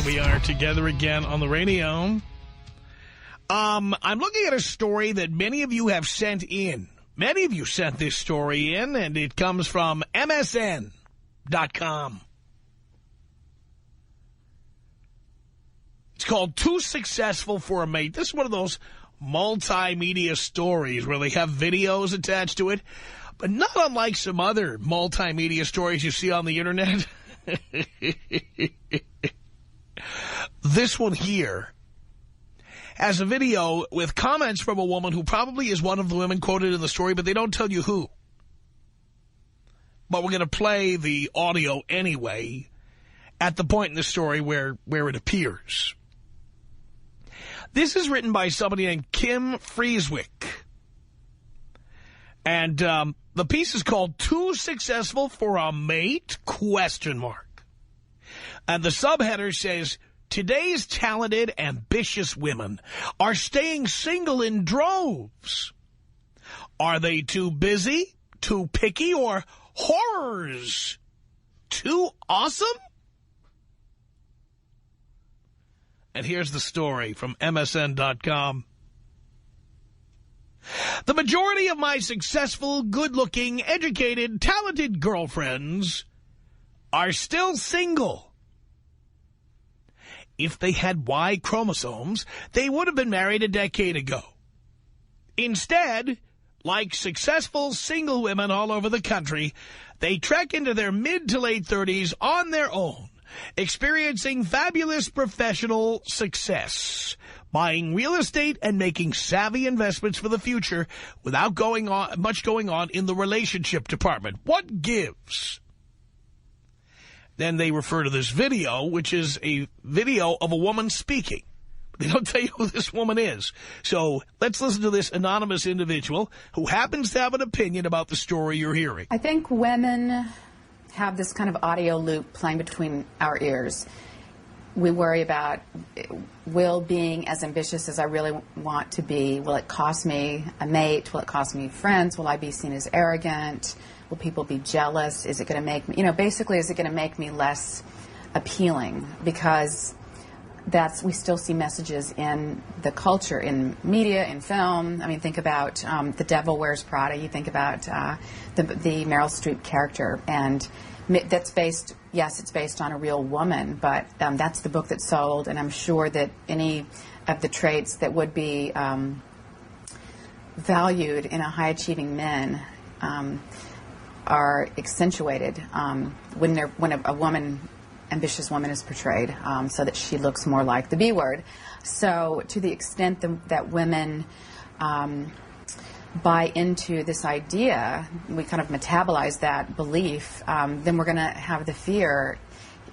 and we are together again on the radio. I'm looking at a story that many of you have sent in. Many of you sent this story in, and it comes from MSN.com. It's called Too Successful for a Mate. This is one of those multimedia stories where they have videos attached to it, but not unlike some other multimedia stories you see on the internet. This one here has a video with comments from a woman who probably is one of the women quoted in the story, but they don't tell you who. But we're going to play the audio anyway at the point in the story where it appears. This is written by somebody named Kim Frieswick. And the piece is called Too Successful for a Mate? ? And the subheader says, today's talented, ambitious women are staying single in droves. Are they too busy, too picky, or horrors? Too awesome? And here's the story from MSN.com. The majority of my successful, good-looking, educated, talented girlfriends are still single. If they had Y chromosomes, they would have been married a decade ago. Instead, like successful single women all over the country, they trek into their mid to late 30s on their own, experiencing fabulous professional success, buying real estate and making savvy investments for the future without much going on in the relationship department. What gives? Then they refer to this video, which is a video of a woman speaking. They don't tell you who this woman is. So let's listen to this anonymous individual who happens to have an opinion about the story you're hearing. I think women have this kind of audio loop playing between our ears. We worry about, will being as ambitious as I really want to be, will it cost me a mate? Will it cost me friends? Will I be seen as arrogant? Will people be jealous? Is it going to make me, basically, is it going to make me less appealing? Because we still see messages in the culture, in media, in film. I mean, think about The Devil Wears Prada. You think about the Meryl Streep character. And that's based, yes, it's based on a real woman, but that's the book that sold. And I'm sure that any of the traits that would be valued in a high-achieving men are accentuated when a ambitious woman is portrayed, so that she looks more like the B word. So to the extent that women buy into this idea, we kind of metabolize that belief, then we're going to have the fear,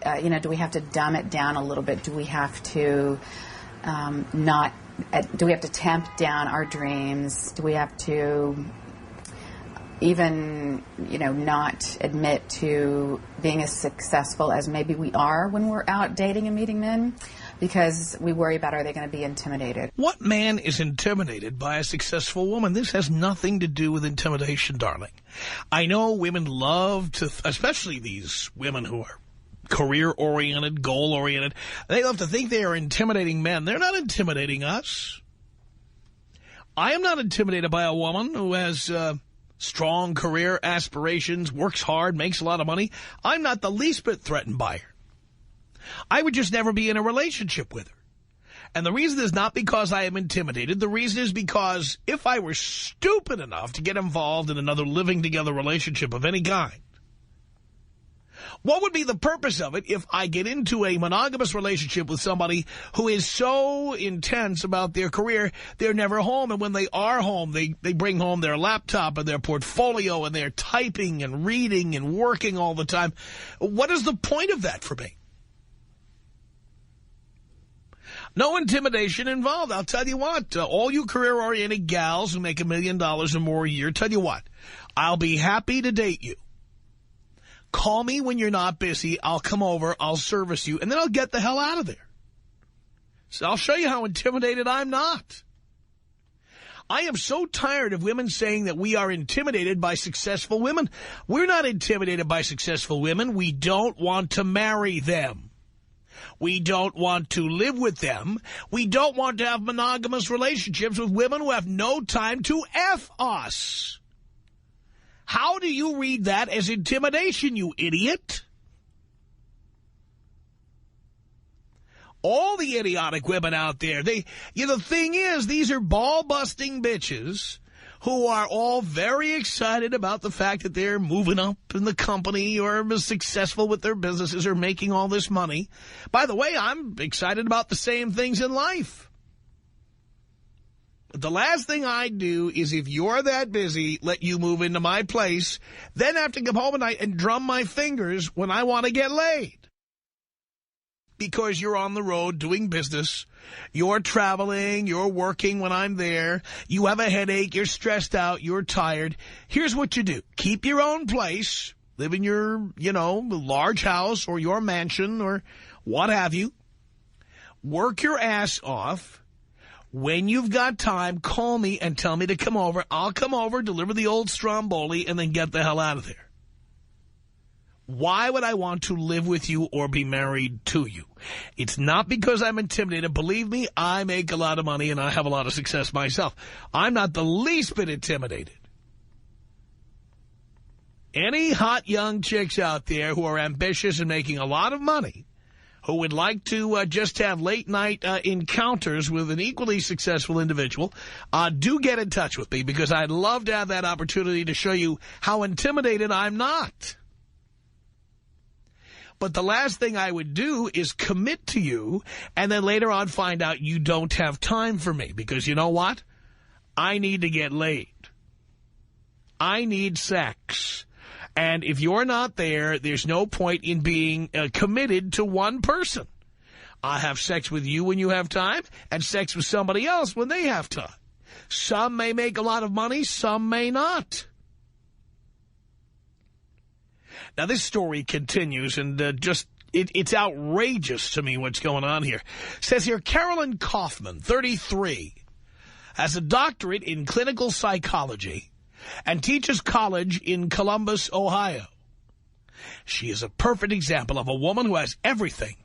do we have to dumb it down a little bit? Do we have to do we have to tamp down our dreams? Do we have to even, not admit to being as successful as maybe we are when we're out dating and meeting men? Because we worry about, are they going to be intimidated? What man is intimidated by a successful woman? This has nothing to do with intimidation, darling. I know women love to, especially these women who are career-oriented, goal-oriented, they love to think they are intimidating men. They're not intimidating us. I am not intimidated by a woman who has strong career aspirations, works hard, makes a lot of money. I'm not the least bit threatened by her. I would just never be in a relationship with her. And the reason is not because I am intimidated. The reason is because if I were stupid enough to get involved in another living together relationship of any kind, what would be the purpose of it if I get into a monogamous relationship with somebody who is so intense about their career, they're never home, and when they are home, they bring home their laptop and their portfolio, and they're typing and reading and working all the time? What is the point of that for me? No intimidation involved. I'll tell you what, all you career-oriented gals who make $1 million or more a year, tell you what, I'll be happy to date you. Call me when you're not busy. I'll come over. I'll service you. And then I'll get the hell out of there. So I'll show you how intimidated I'm not. I am so tired of women saying that we are intimidated by successful women. We're not intimidated by successful women. We don't want to marry them. We don't want to live with them. We don't want to have monogamous relationships with women who have no time to F us. How do you read that as intimidation, you idiot? All the idiotic women out there, the thing is, these are ball-busting bitches who are all very excited about the fact that they're moving up in the company or successful with their businesses or making all this money. By the way, I'm excited about the same things in life. But the last thing I'd do is, if you're that busy, let you move into my place, then have to come home at night and drum my fingers when I want to get laid. Because you're on the road doing business, you're traveling, you're working when I'm there, you have a headache, you're stressed out, you're tired. Here's what you do. Keep your own place, live in your, large house or your mansion or what have you. Work your ass off. When you've got time, call me and tell me to come over. I'll come over, deliver the old stromboli, and then get the hell out of there. Why would I want to live with you or be married to you? It's not because I'm intimidated. Believe me, I make a lot of money and I have a lot of success myself. I'm not the least bit intimidated. Any hot young chicks out there who are ambitious and making a lot of money, who would like to just have late-night encounters with an equally successful individual, do get in touch with me, because I'd love to have that opportunity to show you how intimidated I'm not. But the last thing I would do is commit to you and then later on find out you don't have time for me. Because you know what? I need to get laid. I need sex. And if you're not there, there's no point in being committed to one person. I have sex with you when you have time and sex with somebody else when they have time. Some may make a lot of money, some may not. Now, this story continues, and it's outrageous to me what's going on here. It says here, Carolyn Kaufman, 33, has a doctorate in clinical psychology and teaches college in Columbus, Ohio. She is a perfect example of a woman who has everything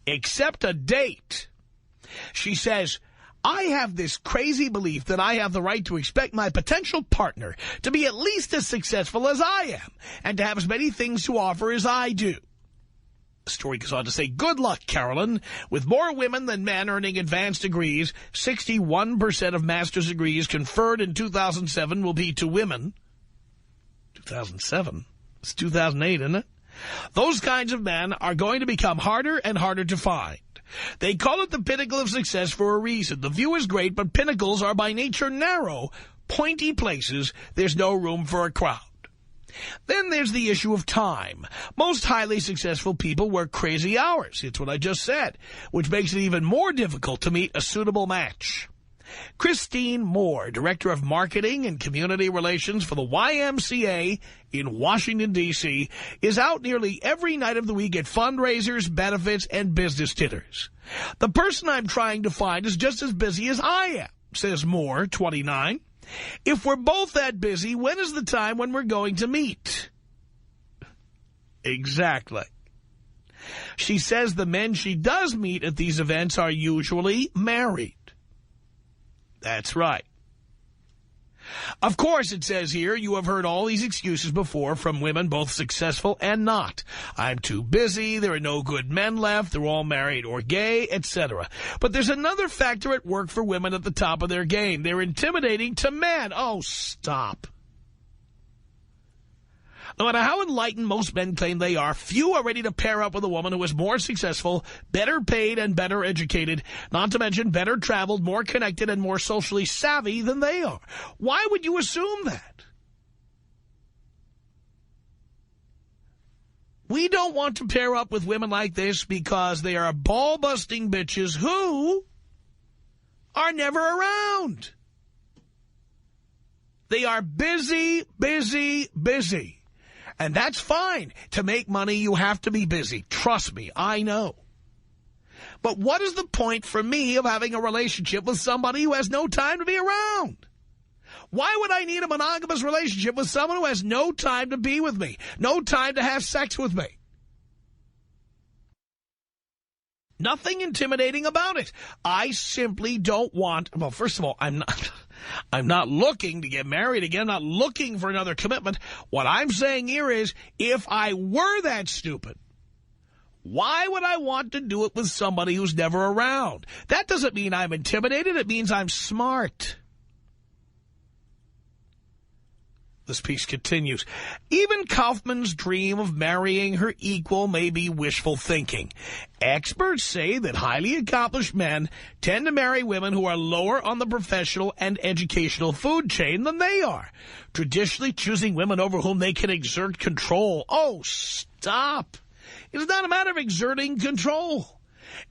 except a date. She says, I have this crazy belief that I have the right to expect my potential partner to be at least as successful as I am and to have as many things to offer as I do. The story goes on to say, good luck, Carolyn. With more women than men earning advanced degrees, 61% of master's degrees conferred in 2007 will be to women. 2007? It's 2008, isn't it? Those kinds of men are going to become harder and harder to find. They call it the pinnacle of success for a reason. The view is great, but pinnacles are by nature narrow, pointy places. There's no room for a crowd. Then there's the issue of time. Most highly successful people work crazy hours. It's what I just said, which makes it even more difficult to meet a suitable match. Christine Moore, Director of Marketing and Community Relations for the YMCA in Washington, D.C., is out nearly every night of the week at fundraisers, benefits, and business dinners. The person I'm trying to find is just as busy as I am, says Moore, 29. If we're both that busy, when is the time when we're going to meet? Exactly. She says the men she does meet at these events are usually married. That's right. Of course, it says here, you have heard all these excuses before from women, both successful and not. I'm too busy, there are no good men left, they're all married or gay, etc. But there's another factor at work for women at the top of their game. They're intimidating to men. Oh, stop. No matter how enlightened most men claim they are, few are ready to pair up with a woman who is more successful, better paid, and better educated, not to mention better traveled, more connected, and more socially savvy than they are. Why would you assume that? We don't want to pair up with women like this because they are ball-busting bitches who are never around. They are busy, busy, busy. And that's fine. To make money, you have to be busy. Trust me, I know. But what is the point for me of having a relationship with somebody who has no time to be around? Why would I need a monogamous relationship with someone who has no time to be with me, no time to have sex with me? Nothing intimidating about it. I simply don't want, well, first of all, I'm not looking to get married again. I'm not looking for another commitment. What I'm saying here is, if I were that stupid, why would I want to do it with somebody who's never around? That doesn't mean I'm intimidated. It means I'm smart. This piece continues. Even Kaufman's dream of marrying her equal may be wishful thinking. Experts say that highly accomplished men tend to marry women who are lower on the professional and educational food chain than they are, traditionally choosing women over whom they can exert control. Oh, stop. It's not a matter of exerting control.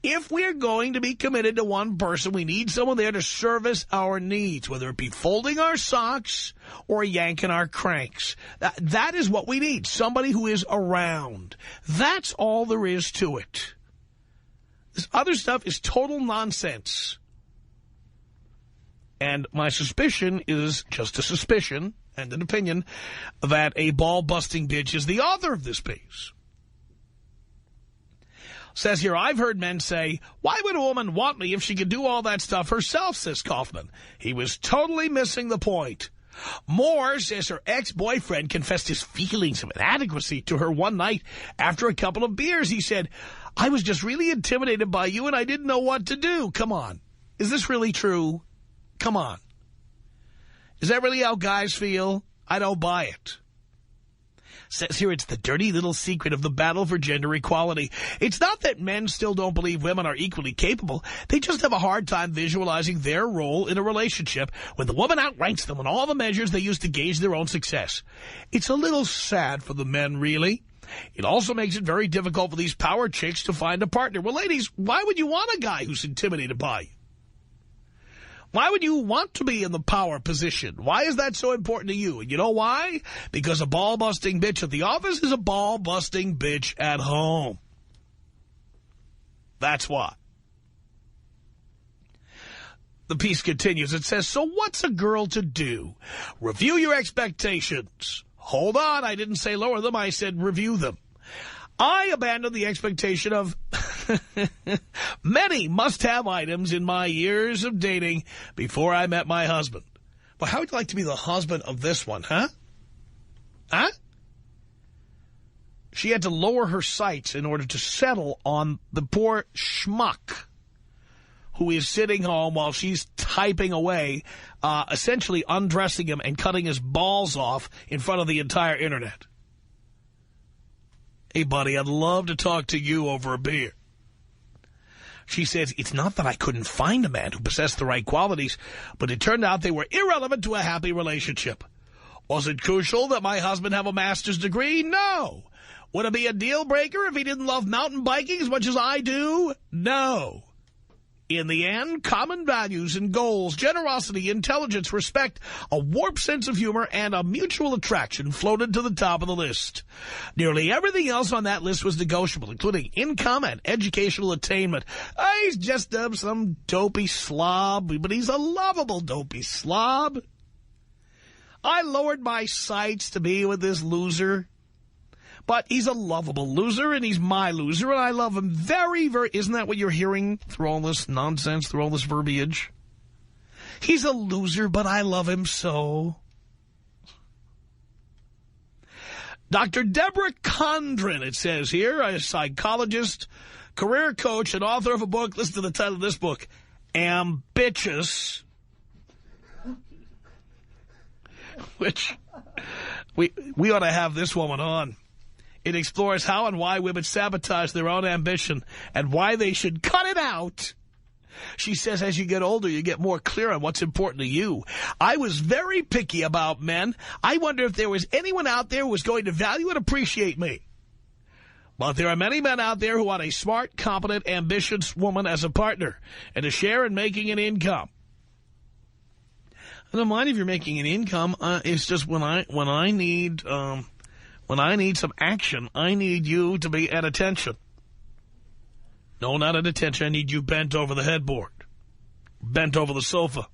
If we're going to be committed to one person, we need someone there to service our needs, whether it be folding our socks or yanking our cranks. That is what we need, somebody who is around. That's all there is to it. This other stuff is total nonsense. And my suspicion is just a suspicion and an opinion that a ball-busting bitch is the author of this piece. Says here, I've heard men say, why would a woman want me if she could do all that stuff herself, says Kaufman. He was totally missing the point. Moore says her ex-boyfriend confessed his feelings of inadequacy to her one night after a couple of beers. He said, I was just really intimidated by you and I didn't know what to do. Come on. Is this really true? Come on. Is that really how guys feel? I don't buy it. Says here it's the dirty little secret of the battle for gender equality. It's not that men still don't believe women are equally capable. They just have a hard time visualizing their role in a relationship when the woman outranks them in all the measures they use to gauge their own success. It's a little sad for the men, really. It also makes it very difficult for these power chicks to find a partner. Well, ladies, why would you want a guy who's intimidated by you? Why would you want to be in the power position? Why is that so important to you? And you know why? Because a ball-busting bitch at the office is a ball-busting bitch at home. That's why. The piece continues. It says, so what's a girl to do? Review your expectations. Hold on, I didn't say lower them. I said review them. I abandoned the expectation of many must-have items in my years of dating before I met my husband. But how would you like to be the husband of this one, huh? Huh? She had to lower her sights in order to settle on the poor schmuck who is sitting home while she's typing away, essentially undressing him and cutting his balls off in front of the entire internet. Hey, buddy, I'd love to talk to you over a beer. She says, it's not that I couldn't find a man who possessed the right qualities, but it turned out they were irrelevant to a happy relationship. Was it crucial that my husband have a master's degree? No. Would it be a deal breaker if he didn't love mountain biking as much as I do? No. In the end, common values and goals, generosity, intelligence, respect, a warped sense of humor, and a mutual attraction floated to the top of the list. Nearly everything else on that list was negotiable, including income and educational attainment. He's just some dopey slob, but he's a lovable dopey slob. I lowered my sights to be with this loser. But he's a lovable loser, and he's my loser, and I love him very, very... Isn't that what you're hearing through all this nonsense, through all this verbiage? He's a loser, but I love him so. Dr. Deborah Condren, it says here, a psychologist, career coach, and author of a book. Listen to the title of this book, Ambitious. Which, we ought to have this woman on. It explores how and why women sabotage their own ambition and why they should cut it out. She says as you get older, you get more clear on what's important to you. I was very picky about men. I wonder if there was anyone out there who was going to value and appreciate me. But there are many men out there who want a smart, competent, ambitious woman as a partner and to share in making an income. I don't mind if you're making an income. It's just when I need some action, I need you to be at attention. No, not at attention. I need you bent over the headboard, bent over the sofa.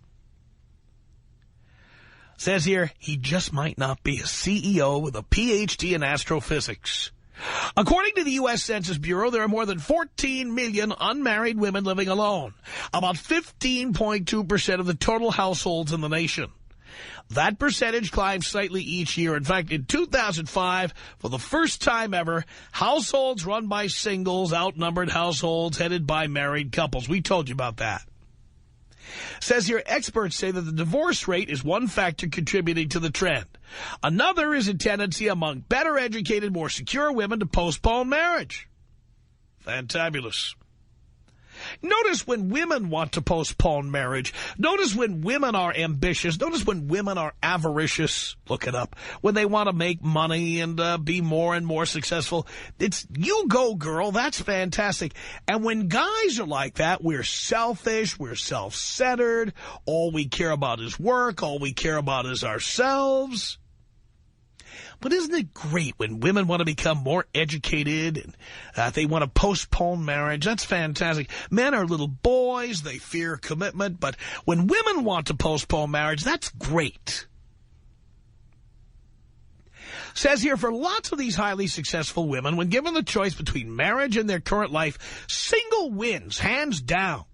Says here, he just might not be a CEO with a Ph.D. in astrophysics. According to the U.S. Census Bureau, there are more than 14 million unmarried women living alone, about 15.2% of the total households in the nation. That percentage climbs slightly each year. In fact, in 2005, for the first time ever, households run by singles outnumbered households headed by married couples. We told you about that. Says here, experts say that the divorce rate is one factor contributing to the trend. Another is a tendency among better educated, more secure women to postpone marriage. Fantabulous. Notice when women want to postpone marriage. Notice when women are ambitious. Notice when women are avaricious. Look it up. When they want to make money and be more and more successful. It's you go, girl. That's fantastic. And when guys are like that, we're selfish. We're self-centered. All we care about is work. All we care about is ourselves. But isn't it great when women want to become more educated and they want to postpone marriage? That's fantastic. Men are little boys. They fear commitment. But when women want to postpone marriage, that's great. Says here, for lots of these highly successful women, when given the choice between marriage and their current life, single wins, hands down.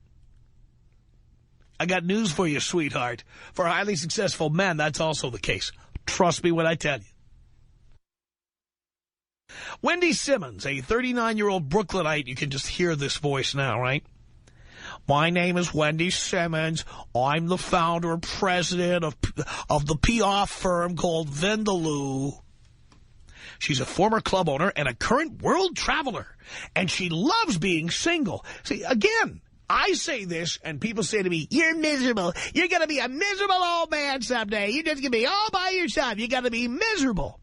I got news for you, sweetheart. For highly successful men, that's also the case. Trust me when I tell you. Wendy Simmons, a 39-year-old Brooklynite. You can just hear this voice now, right? My name is Wendy Simmons. I'm the founder and president of the PR firm called Vindaloo. She's a former club owner and a current world traveler. And she loves being single. See, again, I say this and people say to me, you're miserable. You're going to be a miserable old man someday. You're just going to be all by yourself. You're going to be miserable.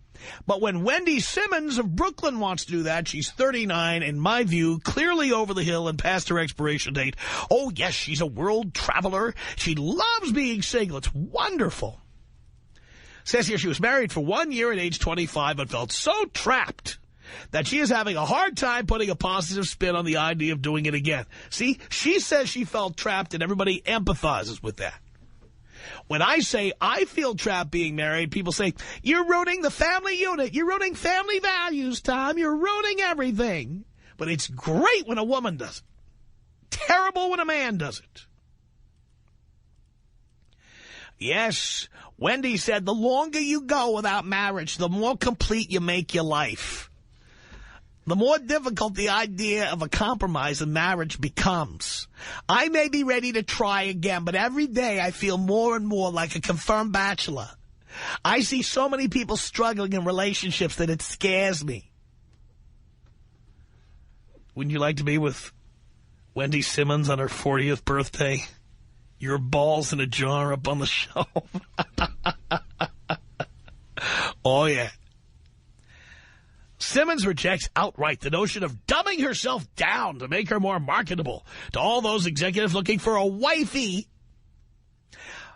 But when Wendy Simmons of Brooklyn wants to do that, she's 39, in my view, clearly over the hill and past her expiration date. Oh, yes, she's a world traveler. She loves being single. It's wonderful. Says here she was married for 1 year at age 25 but felt so trapped that she is having a hard time putting a positive spin on the idea of doing it again. See, she says she felt trapped and everybody empathizes with that. When I say I feel trapped being married, people say, you're ruining the family unit. You're ruining family values, Tom. You're ruining everything. But it's great when a woman does it. Terrible when a man does it. Yes, Wendy said the longer you go without marriage, the more complete you make your life. The more difficult the idea of a compromise in marriage becomes. I may be ready to try again, but every day I feel more and more like a confirmed bachelor. I see so many people struggling in relationships that it scares me. Wouldn't you like to be with Wendy Simmons on her 40th birthday? Your balls in a jar up on the shelf. Oh, yeah. Simmons rejects outright the notion of dumbing herself down to make her more marketable to all those executives looking for a wifey.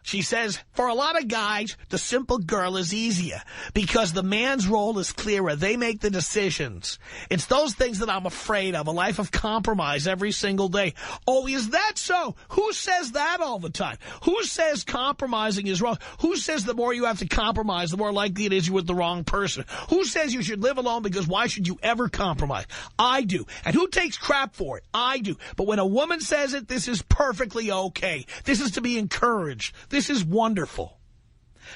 She says, for a lot of guys, the simple girl is easier because the man's role is clearer. They make the decisions. It's those things that I'm afraid of, a life of compromise every single day. Oh, is that so? Who says that all the time? Who says compromising is wrong? Who says the more you have to compromise, the more likely it is you're with the wrong person? Who says you should live alone because why should you ever compromise? I do. And who takes crap for it? I do. But when a woman says it, this is perfectly okay. This is to be encouraged. This is wonderful.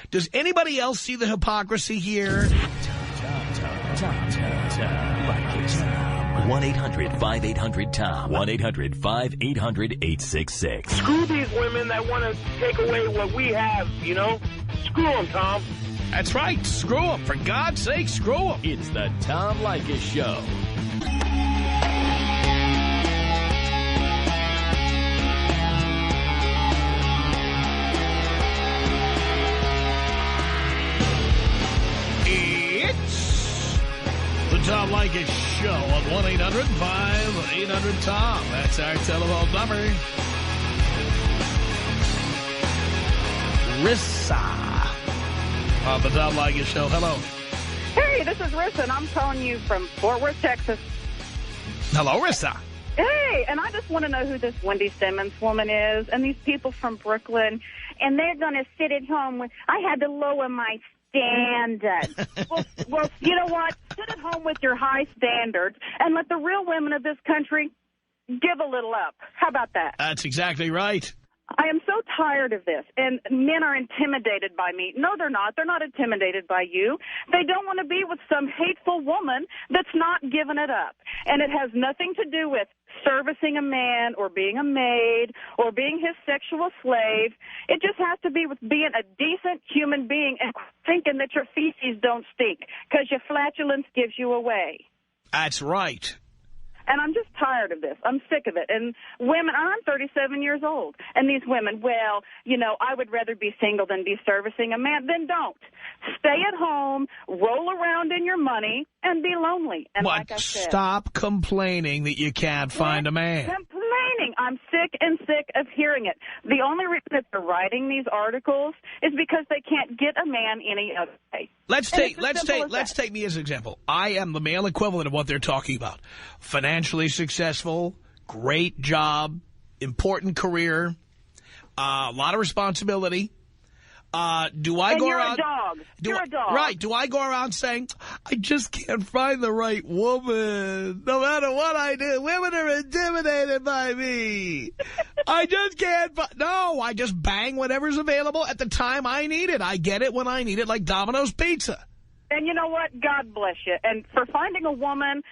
Does anybody else see the hypocrisy here? 1-800-5800-TOM. 1-800-5800-866. Screw these women that want to take away what we have, you know? Screw them, Tom. That's right. Screw them. For God's sake, screw them. It's the Tom Leykis Show. Tom Leykis Show on 1-800-5800-TOM. That's our telephone number. Rissa on the Tom Leykis Show. Hello. Hey, this is Rissa, and I'm calling you from Fort Worth, Texas. Hello, Rissa. Hey, and I just want to know who this Wendy Simmons woman is, and these people from Brooklyn, and they're going to sit at home. I had to lower my standards. Well, you know what? Sit at home with your high standards and let the real women of this country give a little up. How about that? That's exactly right. I am so tired of this, and men are intimidated by me. No, they're not. They're not intimidated by you. They don't want to be with some hateful woman that's not giving it up. And it has nothing to do with servicing a man or being a maid or being his sexual slave. It just has to be with being a decent human being and thinking that your feces don't stink because your flatulence gives you away. That's right. And I'm just tired of this. I'm sick of it. And women, I'm 37 years old. And these women, well, you know, I would rather be single than be servicing a man. Then don't. Stay at home, roll around in your money, and be lonely. And What? like I said, Stop complaining that you can't find a man. Complaining. I'm sick and sick of hearing it. The only reason that they're writing these articles is because they can't get a man any other way. Let's take me as an example. I am the male equivalent of what they're talking about. Financially successful, great job, important career, a lot of responsibility. Do I go around? You're a dog. Right. Do I go around saying, I just can't find the right woman? No matter what I do, women are intimidated by me. I just can't No, I just bang whatever's available at the time I need it. I get it when I need it, like Domino's Pizza. And you know what? God bless you. And for finding a woman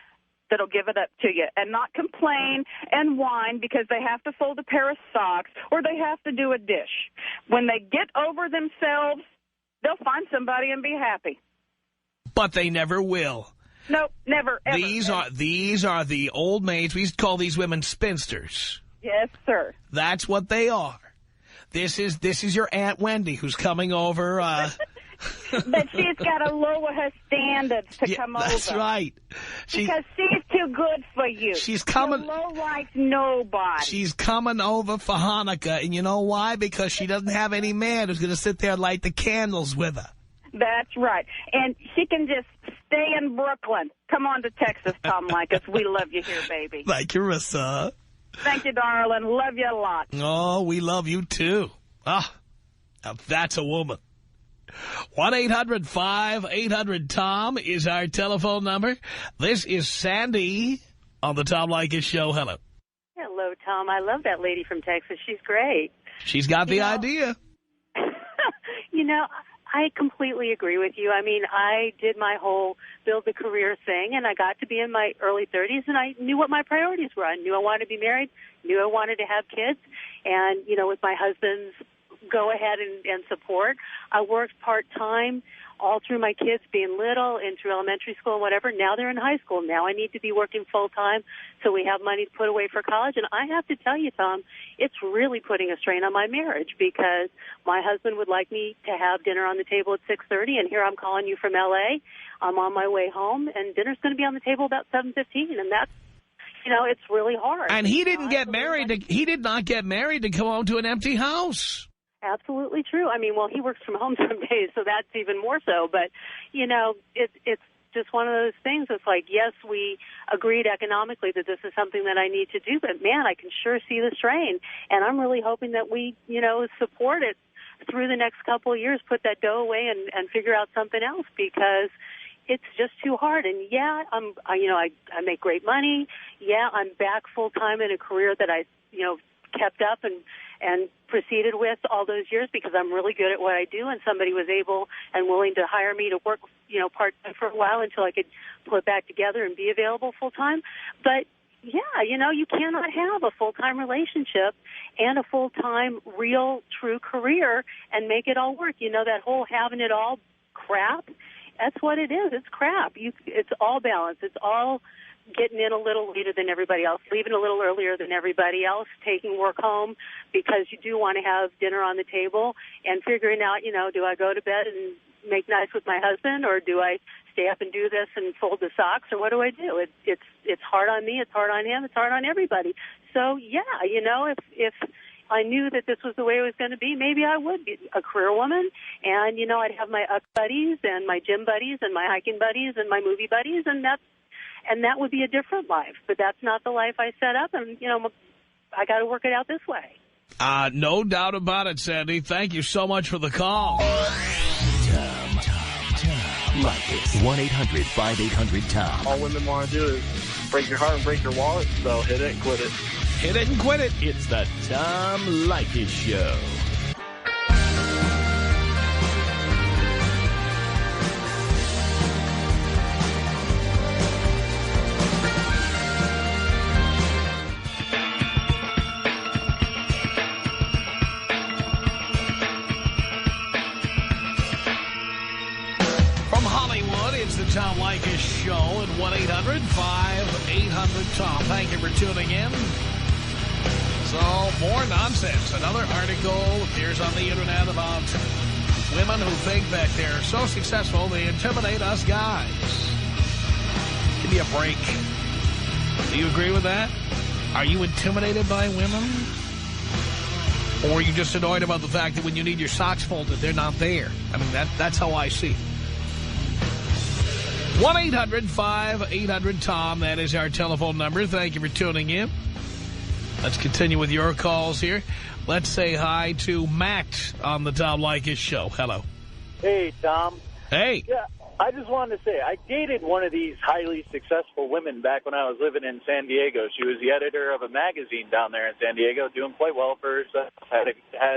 that'll give it up to you and not complain and whine because they have to fold a pair of socks or they have to do a dish. When they get over themselves, they'll find somebody and be happy. But they never will. Nope, never, ever. These are the old maids. We used to call these women spinsters. Yes, sir. That's what they are. This is your Aunt Wendy who's coming over. But she's got to lower her standards to come over. That's right. Because she's too good for you. She's coming. You're low like nobody. She's coming over for Hanukkah, and you know why? Because she doesn't have any man who's going to sit there and light the candles with her. That's right. And she can just stay in Brooklyn. Come on to Texas, Tom Leykis. We love you here, baby. Thank you, Rissa. Thank you, darling. Love you a lot. Oh, we love you, too. Now that's a woman. 1-800-5800-TOM is our telephone number. This is Sandy on the Tom Leykis Show. Hello. Hello, Tom. I love that lady from Texas. She's great. She's got the idea. You know, I completely agree with you. I mean, I did my whole build the career thing, and I got to be in my early 30s, and I knew what my priorities were. I knew I wanted to be married, knew I wanted to have kids, and, you know, with my husband's go ahead and support. I worked part-time all through my kids being little and through elementary school and whatever. Now they're in high school. Now I need to be working full-time so we have money to put away for college. And I have to tell you, Tom, it's really putting a strain on my marriage because my husband would like me to have dinner on the table at 6:30, and here I'm calling you from L.A. I'm on my way home, and dinner's going to be on the table about 7:15, and that's, you know, it's really hard. And he didn't get married. He did not get married to come home to an empty house. Absolutely true. I mean, well, he works from home some days, so that's even more so. But, you know, it's just one of those things. It's like, yes, we agreed economically that this is something that I need to do, but, man, I can sure see the strain. And I'm really hoping that we, you know, support it through the next couple of years, put that dough away and figure out something else because it's just too hard. And, yeah, I make great money. Yeah, I'm back full-time in a career that I, you know, kept up and proceeded with all those years because I'm really good at what I do, and somebody was able and willing to hire me to work, you know, part-time for a while until I could pull it back together and be available full-time. But, yeah, you know, you cannot have a full-time relationship and a full-time, real, true career and make it all work. You know, that whole having it all crap, that's what it is. It's crap. It's all balance. It's all getting in a little later than everybody else, leaving a little earlier than everybody else, taking work home because you do want to have dinner on the table, and figuring out, you know, do I go to bed and make nice with my husband, or do I stay up and do this and fold the socks, or what do I do? It's hard on me, it's hard on him, it's hard on everybody. So, yeah, you know, if I knew that this was the way it was going to be, maybe I would be a career woman, and, you know, I'd have my UC buddies and my gym buddies and my hiking buddies and my movie buddies, and that would be a different life. But that's not the life I set up, and, you know, I got to work it out this way. No doubt about it, Sandy. Thank you so much for the call. Tom Leykis. 1-800-5800-TOM. All women want to do is break your heart and break your wallet, so hit it and quit it. Hit it and quit it. It's the Tom Leykis Show. It's the Tom Leykis Show at 1-800-5800-TOM. Thank you for tuning in. So, more nonsense. Another article appears on the internet about women who think that they're so successful they intimidate us guys. Give me a break. Do you agree with that? Are you intimidated by women? Or are you just annoyed about the fact that when you need your socks folded, they're not there? I mean, that's how I see it. 1-800-5800-TOM. That is our telephone number. Thank you for tuning in. Let's continue with your calls here. Let's say hi to Matt on the Tom Leykis Show. Hello. Hey, Tom. Hey. Yeah, I just wanted to say, I dated one of these highly successful women back when I was living in San Diego. She was the editor of a magazine down there in San Diego, doing quite well for herself, had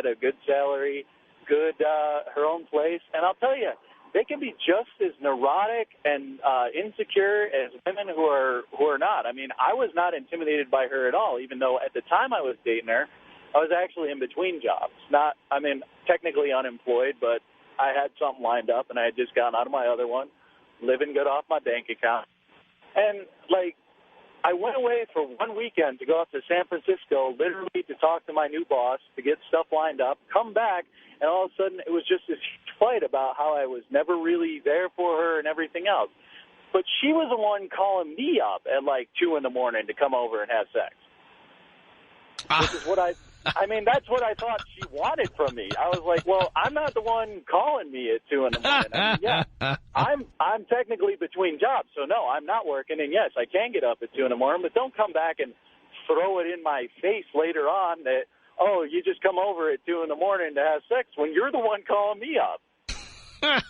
a good salary, her own place. And I'll tell you, they can be just as neurotic and insecure as women who are not. I mean, I was not intimidated by her at all, even though at the time I was dating her, I was actually in between jobs. Technically unemployed, but I had something lined up, and I had just gotten out of my other one, living good off my bank account. And, I went away for one weekend to go out to San Francisco, literally to talk to my new boss, to get stuff lined up, come back, and all of a sudden it was just this fight about how I was never really there for her and everything else. But she was the one calling me up at 2 in the morning to come over and have sex. Which is what that's what I thought she wanted from me. I was like, well, I'm not the one calling me at 2 in the morning. I'm technically between jobs, so no, I'm not working. And yes, I can get up at 2 in the morning, but don't come back and throw it in my face later on that, oh, you just come over at 2 in the morning to have sex when you're the one calling me up. I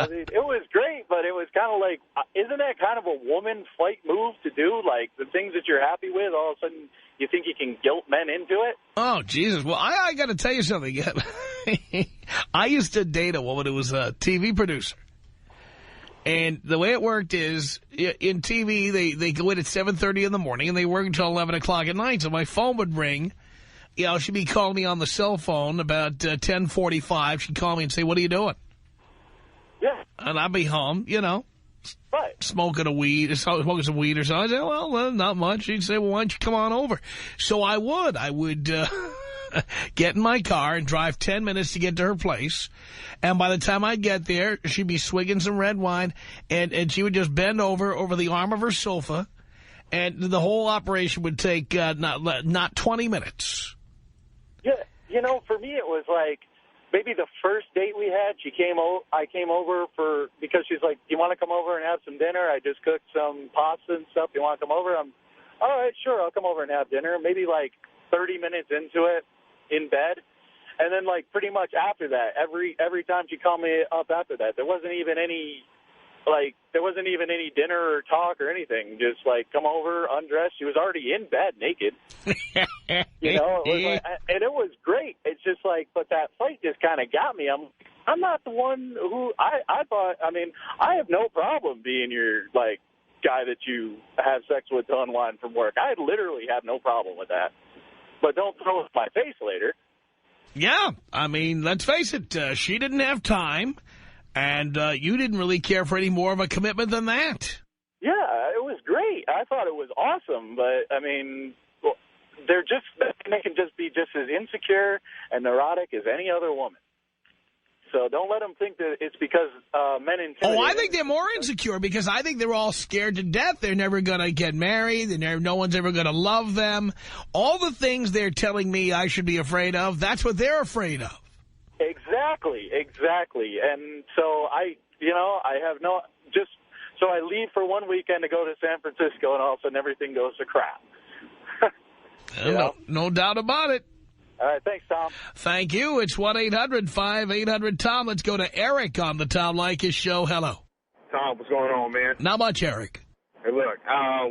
mean, it was great, but it was kind of like, isn't that kind of a woman fight move to do? Like, the things that you're happy with, all of a sudden you think you can guilt men into it? Oh, Jesus. Well, I got to tell you something. I used to date a woman who was a TV producer. And the way it worked is, in TV, they go in at 7:30 in the morning, and they work until 11 o'clock at night. So my phone would ring. She'd be calling me on the cell phone about 10:45. She'd call me and say, what are you doing? Yeah. And I'd be home, Right. smoking some weed or something. I'd say, well, not much. She'd say, well, why don't you come on over? So I would get in my car and drive 10 minutes to get to her place. And by the time I'd get there, she'd be swigging some red wine, and she would just bend over the arm of her sofa, and the whole operation would take not 20 minutes. Yeah, for me it was like maybe the first date we had. I came over because she's like, do you want to come over and have some dinner? I just cooked some pasta and stuff. Do you want to come over? I'm, all right, sure, I'll come over and have dinner. Maybe 30 minutes into it, in bed. And then pretty much after that, every time she called me up after that, there wasn't even any dinner or talk or anything. Just come over, undress. She was already in bed naked. It was and it was great. It's just but that fight just kind of got me. I'm not the one who I thought. I mean, I have no problem being your guy that you have sex with to unwind from work. I literally have no problem with that. But don't throw it in my face later. Yeah, I mean, let's face it. She didn't have time. And you didn't really care for any more of a commitment than that. Yeah, it was great. I thought it was awesome. But, I mean, they can just be just as insecure and neurotic as any other woman. So don't let them think that it's because men intimidate. Oh, I think they're more insecure because I think they're all scared to death. They're never going to get married. No one's ever going to love them. All the things they're telling me I should be afraid of, that's what they're afraid of. Exactly. And so I leave for one weekend to go to San Francisco, and all of a sudden everything goes to crap. No doubt about it. All right, thanks, Tom. Thank you. It's 1-800-5800-TOM. Let's go to Eric on the Tom Leykis Show. Hello. Tom, what's going on, man? Not much, Eric. Hey, look,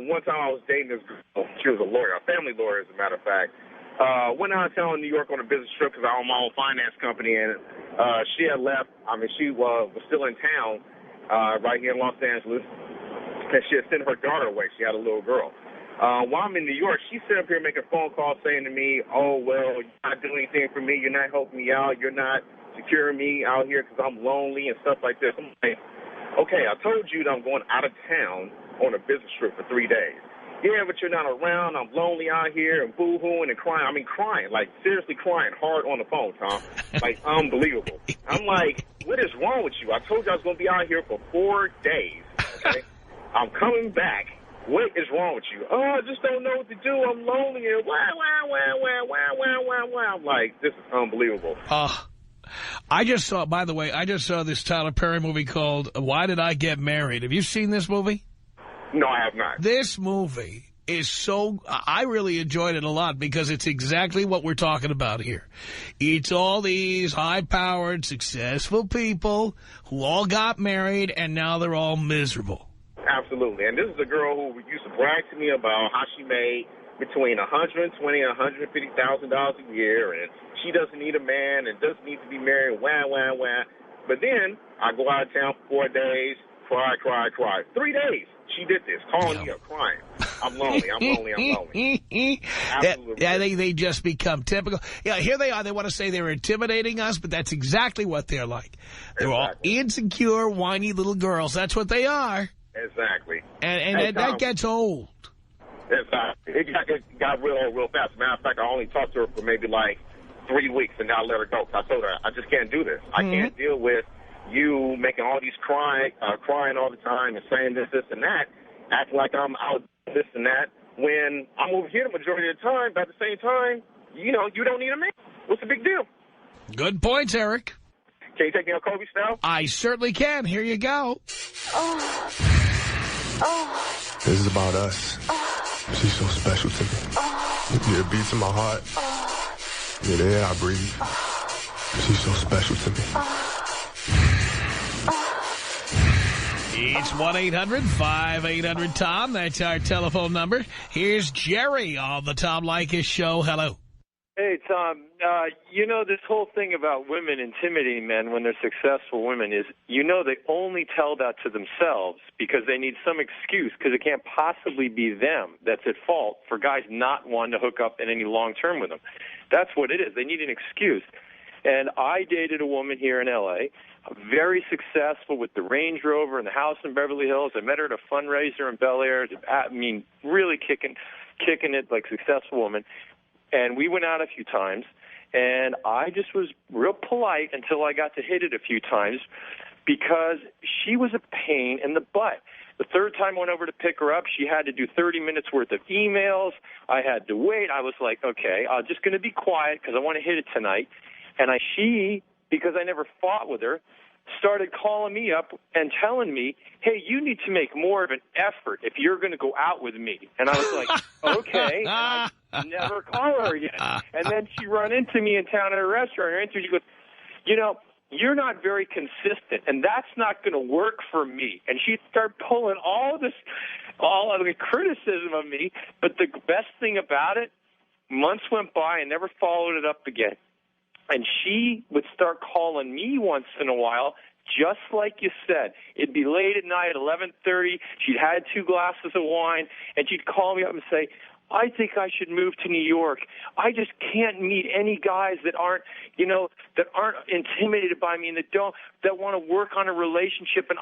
one time I was dating this girl. She was a lawyer, a family lawyer, as a matter of fact. Went out of town in New York on a business trip because I own my own finance company, and she had left. I mean, she was still in town right here in Los Angeles, and she had sent her daughter away. She had a little girl. While I'm in New York, she's sitting up here making phone calls saying to me, oh, well, you're not doing anything for me. You're not helping me out. You're not securing me out here because I'm lonely and stuff like this. I'm like, okay, I told you that I'm going out of town on a business trip for 3 days. Yeah, but you're not around. I'm lonely out here and boo-hooing and crying. I mean, crying, like seriously crying hard on the phone, Tom. Like, unbelievable. I'm like, what is wrong with you? I told you I was going to be out here for 4 days, okay? I'm coming back. What is wrong with you? Oh, I just don't know what to do. I'm lonely and I'm like, this is unbelievable. I just saw, by the way, this Tyler Perry movie called Why Did I Get Married? Have you seen this movie? No, I have not. This movie is I really enjoyed it a lot because it's exactly what we're talking about here. It's all these high-powered, successful people who all got married and now they're all miserable. Absolutely. And this is a girl who used to brag to me about how she made between $120,000 and $150,000 a year, and she doesn't need a man and doesn't need to be married, But then I go out of town for 4 days, cry. 3 days. She did this, calling me up, crying. I'm lonely. Absolutely. Yeah, they just become typical. Yeah, here they are. They want to say they're intimidating us, but that's exactly what they're like. They're all insecure, whiny little girls. That's what they are. Exactly. And that gets old. Exactly. It got real fast. As a matter of fact, I only talked to her for maybe like 3 weeks, and now I let her go. I told her, I just can't do this. I can't deal with you making all these crying all the time and saying this and that, acting like I'm out this and that, when I'm over here the majority of the time, but at the same time, you know, you don't need a man. What's the big deal? Good points, Eric. Can you take me on Kobe style? I certainly can. Here you go. This is about us. She's so special to me. Yeah, it beats in my heart. Yeah, the air I breathe. She's so special to me. It's 1-800-5800-TOM. That's our telephone number. Here's Jerry on the Tom Leykis Show. Hello. Hey, Tom. You know, this whole thing about women intimidating men when they're successful women is, you know, they only tell that to themselves because they need some excuse, because it can't possibly be them that's at fault for guys not wanting to hook up in any long term with them. That's what it is. They need an excuse. And I dated a woman here in L.A., very successful with the Range Rover and the house in Beverly Hills. I met her at a fundraiser in Bel Air. I mean, really kicking it, like successful woman. And we went out a few times, and I just was real polite until I got to hit it a few times because she was a pain in the butt. The third time I went over to pick her up, she had to do 30 minutes worth of emails. I had to wait. I was like, okay, I'm just going to be quiet because I want to hit it tonight. And she, because I never fought with her, started calling me up and telling me, hey, you need to make more of an effort if you're going to go out with me. And I was like, okay. And I never call her again. And then she run into me in town at a restaurant. And she goes, you know, you're not very consistent, and that's not going to work for me. And she'd start pulling all of the criticism of me. But the best thing about it, months went by and never followed it up again. And she would start calling me once in a while, just like you said. It'd be late at night, 11:30. She'd had 2 glasses of wine, and she'd call me up and say, I think I should move to New York. I just can't meet any guys that aren't, you know, that aren't intimidated by me and that want to work on a relationship. And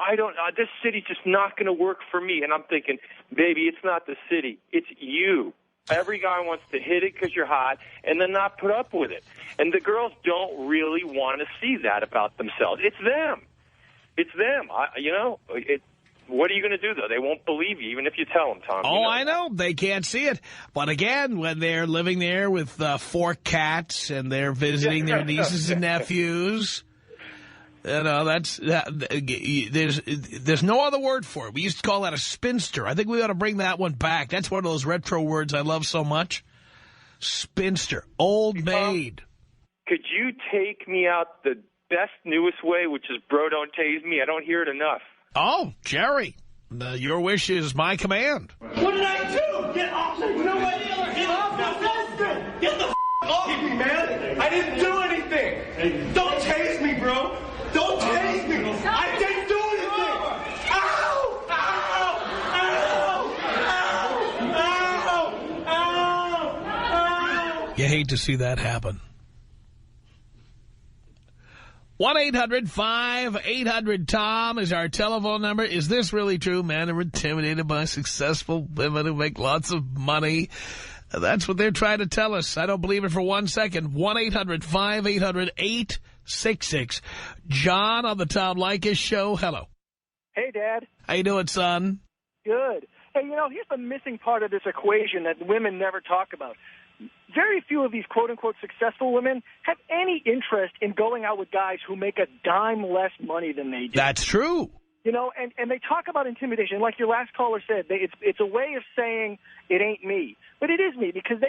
this city's just not going to work for me. And I'm thinking, baby, it's not the city. It's you. Every guy wants to hit it because you're hot and then not put up with it. And the girls don't really want to see that about themselves. It's them. It's them. What are you going to do, though? They won't believe you, even if you tell them, Tom. Oh, I know. They can't see it. But again, when they're living there with 4 cats and they're visiting their nieces and nephews, you know, there's no other word for it. We used to call that a spinster. I think we ought to bring that one back. That's one of those retro words I love so much. Spinster. Old maid. could you take me out the best, newest way, which is bro, don't tase me? I don't hear it enough. Oh, Jerry, your wish is my command. What did I do? Get off me. You know what? Get off my sister. Get the off me, man. I didn't do anything. Don't tase me, bro. Don't tase me. I didn't do anything. Ow! Ow! Ow! Ow! Ow! Ow! You hate to see that happen. 1-800-5800-TOM is our telephone number. Is this really true? Men are intimidated by successful women who make lots of money. That's what they're trying to tell us. I don't believe it for 1 second. 1-800-5800-866. John on the Tom Leykis Show. Hello. Hey, Dad. How you doing, son? Good. Hey, here's the missing part of this equation that women never talk about. Very few of these quote-unquote successful women have any interest in going out with guys who make a dime less money than they do. That's true. And they talk about intimidation. Like your last caller said, it's a way of saying it ain't me. But it is me because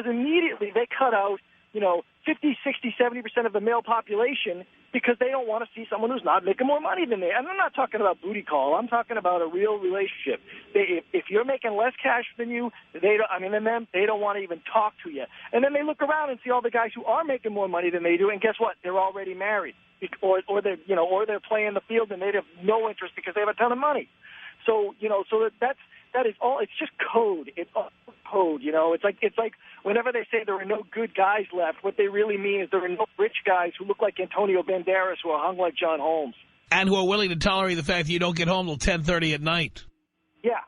immediately they cut out, 50, 60, 70% of the male population because they don't want to see someone who's not making more money than they. And I'm not talking about booty call. I'm talking about a real relationship. If you're making less cash than you, they don't want to even talk to you. And then they look around and see all the guys who are making more money than they do, and guess what? They're already married, or they're playing the field and they have no interest because they have a ton of money. So that is all. It's just code. It's all code. It's like whenever they say there are no good guys left, what they really mean is there are no rich guys who look like Antonio Banderas who are hung like John Holmes. And who are willing to tolerate the fact that you don't get home till 10:30 at night. Yeah.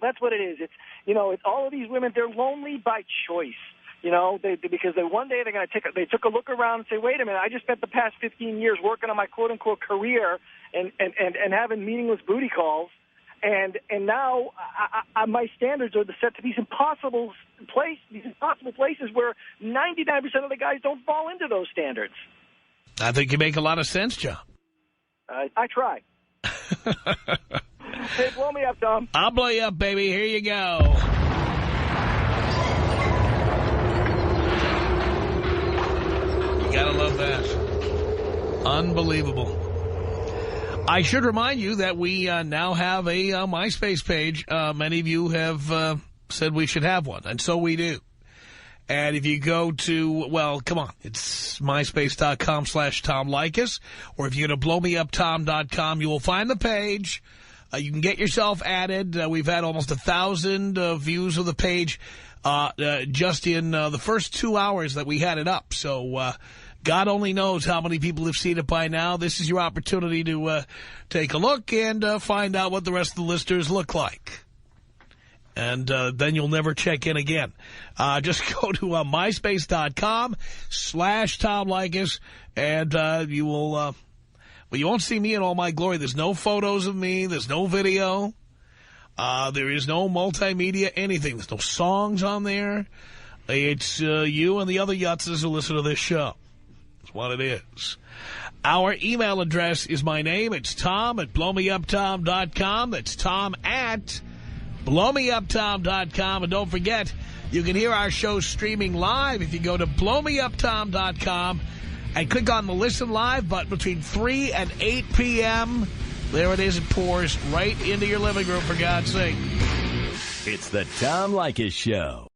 That's what it is. It's all of these women, they're lonely by choice. Because one day they took a look around and say, wait a minute, I just spent the past 15 years working on my quote unquote career and having meaningless booty calls. And now my standards are set to these impossible places where 99% of the guys don't fall into those standards. I think you make a lot of sense, John. I try. Hey, blow me up, Tom. I'll blow you up, baby. Here you go. You gotta love that. Unbelievable. I should remind you that we now have a MySpace page. Many of you have said we should have one, and so we do. And if you go to, well, come on, it's myspace.com/Tom Leykis, or if you go to blowmeuptom.com, you will find the page. You can get yourself added. We've had almost 1,000 views of the page just in the first 2 hours that we had it up. So God only knows how many people have seen it by now. This is your opportunity to take a look and find out what the rest of the listeners look like. And then you'll never check in again. Just go to myspace.com/Tom Leykis, and you will, well, you won't see me in all my glory. There's no photos of me. There's no video. There is no multimedia, anything. There's no songs on there. It's you and the other yutzes who listen to this show. That's what it is. Our email address is my name. It's Tom at blowmeuptom.com. That's Tom at blowmeuptom.com. And don't forget, you can hear our show streaming live if you go to blowmeuptom.com and click on the Listen Live button between 3 and 8 p.m. There it is. It pours right into your living room, for God's sake. It's the Tom Leykis Show.